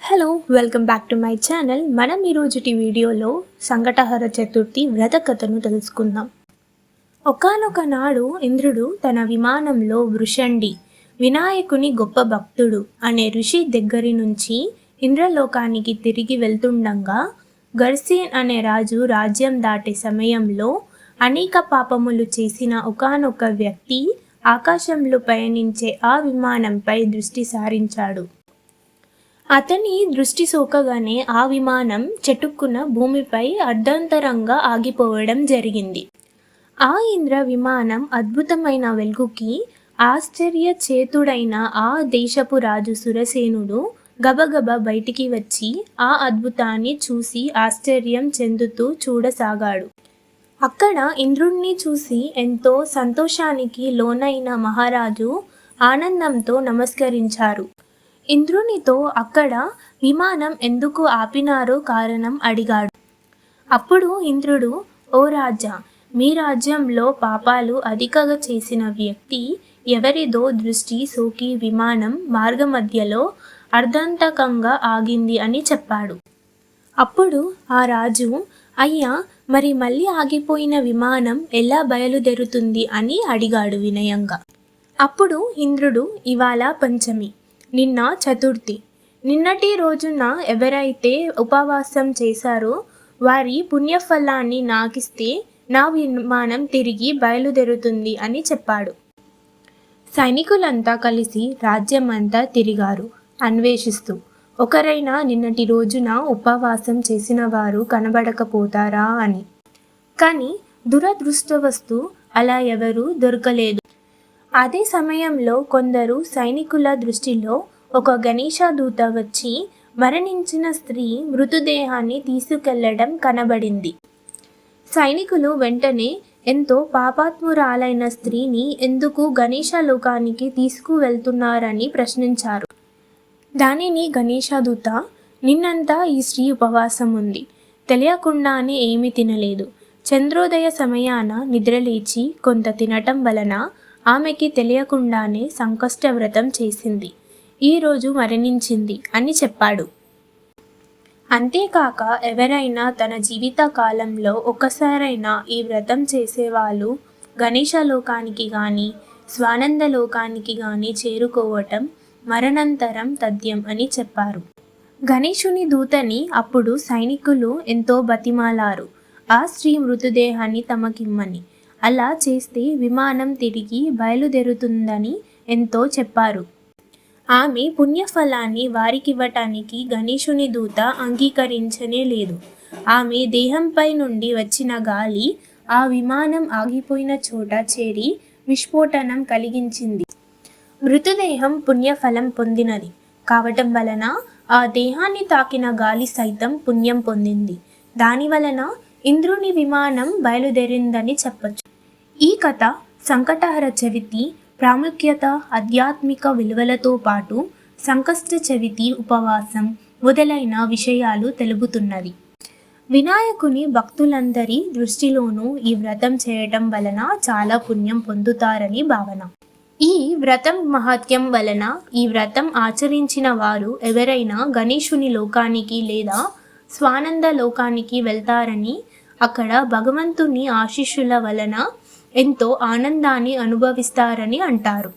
Hello welcome back to my channel. మనం ఈరోజుటి వీడియోలో సంకటహర చతుర్థి వ్రత కథను తెలుసుకుందాం. ఒకానొక నాడు ఇంద్రుడు తన విమానంలో వృషండి, వినాయకుని గొప్ప భక్తుడు అనే ఋషి దగ్గరి నుంచి ఇంద్రలోకానికి తిరిగి వెళ్తుండగా గర్సీన్ అనే రాజు రాజ్యం దాటే సమయంలో అనేక పాపములు చేసిన ఒకానొక వ్యక్తి ఆకాశంలో పయనించే ఆ విమానంపై దృష్టి సారించాడు. అతని దృష్టి సోకగానే ఆ విమానం చటుక్కున భూమిపై అర్ధంతరంగా ఆగిపోవడం జరిగింది. ఆ ఇంద్ర విమానం అద్భుతమైన వెలుగుకి ఆశ్చర్యచేతుడైన ఆ దేశపు రాజు సురసేనుడు గబగబ బయటికి వచ్చి ఆ అద్భుతాన్ని చూసి ఆశ్చర్యం చెందుతూ చూడసాగాడు. అక్కడ ఇంద్రుణ్ణి చూసి ఎంతో సంతోషానికి లోనైన మహారాజు ఆనందంతో నమస్కరించారు. ఇంద్రునితో అక్కడ విమానం ఎందుకు ఆపినారో కారణం అడిగాడు. అప్పుడు ఇంద్రుడు, ఓ రాజా, మీ రాజ్యంలో పాపాలు అధికగా చేసిన వ్యక్తి ఎవరిదో దృష్టి సోకి విమానం మార్గమధ్యలో అర్ధంతకంగా ఆగింది అని చెప్పాడు. అప్పుడు ఆ రాజు, అయ్యా, మరి మళ్ళీ ఆగిపోయిన విమానం ఎలా బయలుదేరుతుంది అని అడిగాడు వినయంగా. అప్పుడు ఇంద్రుడు, ఇవాళ పంచమి, నిన్న చతుర్థి. నిన్నటి రోజున ఎవరైతే ఉపవాసం చేశారో వారి పుణ్యఫలాన్ని నాకిస్తే నా విమానం తిరిగి బయలుదేరుతుంది అని చెప్పాడు. సైనికులంతా కలిసి రాజ్యమంతా తిరిగారు అన్వేషిస్తూ. ఒకరైనా నిన్నటి రోజున ఉపవాసం చేసిన వారు కనబడకపోతారా అని. కానీ దురదృష్టవస్తు అలా ఎవరూ దొరకలేదు. అదే సమయంలో కొందరు సైనికుల దృష్టిలో ఒక గణేశ దూత వచ్చి మరణించిన స్త్రీ మృతదేహాన్ని తీసుకెళ్లడం కనబడింది. సైనికులు వెంటనే ఎంతో పాపాత్మురాలైన స్త్రీని ఎందుకు గణేశ లోకానికి తీసుకువెళ్తున్నారని ప్రశ్నించారు. దానిని గణేశ దూత, నిన్నంతా ఈ స్త్రీ ఉపవాసం ఉంది, తెలియకుండానే ఏమీ తినలేదు, చంద్రోదయ సమయాన నిద్రలేచి కొంత తినటం వలన ఆమెకి తెలియకుండానే సంకష్ట వ్రతం చేసింది, ఈరోజు మరణించింది అని చెప్పాడు. అంతేకాక ఎవరైనా తన జీవిత కాలంలో ఒక్కసారైనా ఈ వ్రతం చేసేవాళ్ళు గణేశ లోకానికి కానీ స్వానంద లోకానికి కానీ చేరుకోవటం మరణాంతరం తథ్యం అని చెప్పారు. గణేశుని దూతని అప్పుడు సైనికులు ఎంతో బతిమాలారు ఆ స్త్రీ మృతదేహాన్ని తమకిమ్మని. అలా చేస్తే విమానం తిరిగి బయలుదేరుతుందని ఎంతో చెప్పారు. ఆమె పుణ్యఫలాన్ని వారికివ్వటానికి గణేశుని దూత అంగీకరించనే లేదు. ఆమె దేహంపై నుండి వచ్చిన గాలి ఆ విమానం ఆగిపోయిన చోట చేరి విస్ఫోటనం కలిగించింది. మృతదేహం పుణ్యఫలం పొందినది కావటం వలన ఆ దేహాన్ని తాకిన గాలి సైతం పుణ్యం పొందింది. దాని వలన ఇంద్రుని విమానం బయలుదేరిందని చెప్పచ్చు. ఈ కథ సంకటహర చవితి ప్రాముఖ్యత, ఆధ్యాత్మిక విలువలతో పాటు సంకష్ట చవితి ఉపవాసం మొదలైన విషయాలు తెలుపుతున్నది. వినాయకుని భక్తులందరి దృష్టిలోనూ ఈ వ్రతం చేయటం వలన చాలా పుణ్యం పొందుతారని భావన. ఈ వ్రతం మహత్యం వలన ఈ వ్రతం ఆచరించిన వారు ఎవరైనా గణేశుని లోకానికి లేదా స్వానంద లోకానికి వెళ్తారని, అక్కడ భగవంతుని ఆశీస్సుల వలన ఎంతో ఆనందాన్ని అనుభవిస్తారని అంటారు.